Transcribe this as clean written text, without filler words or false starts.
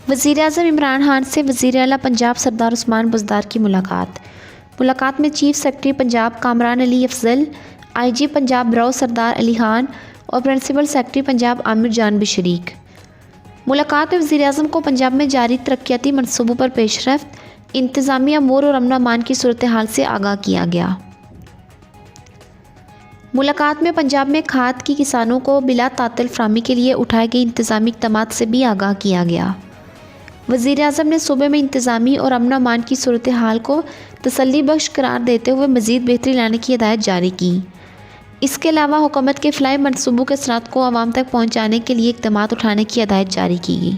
वज़ीर आज़म इमरान खान से वज़ीर आला पंजाब सरदार उस्मान बज़दार की मुलाकात में chief secretary Punjab Kamran Ali Afzal, IG Punjab ब्रो सरदार अली खान और प्रिंसिपल सेक्रेटरी पंजाब आमिर जान भी शरीक। मुलाकात में वज़ीर आज़म को पंजाब में जारी तरक्याती मंसूबों पर पेशरफ्त, इंतज़ामी अमूर और अमान की सूरतहाल से आगाह किया गया। मुलाकात में पंजाब में खाद की किसानों को बिला तातल फराहमी के लिए उठाए गए इंतज़ामी इक़दामात से भी आगाह किया गया। वज़ीर आज़म ने सूबे में इंतज़ामी और अमान की सूरतहाल को तसल्ली बख्श करार देते हुए मज़ीद बेहतरी लाने की हिदायत जारी की। इसके अलावा हुकूमत के फ़लाही मंसूबों के असरात को आवाम तक पहुँचाने के लिए इक़दामात उठाने की हिदायत जारी की गई।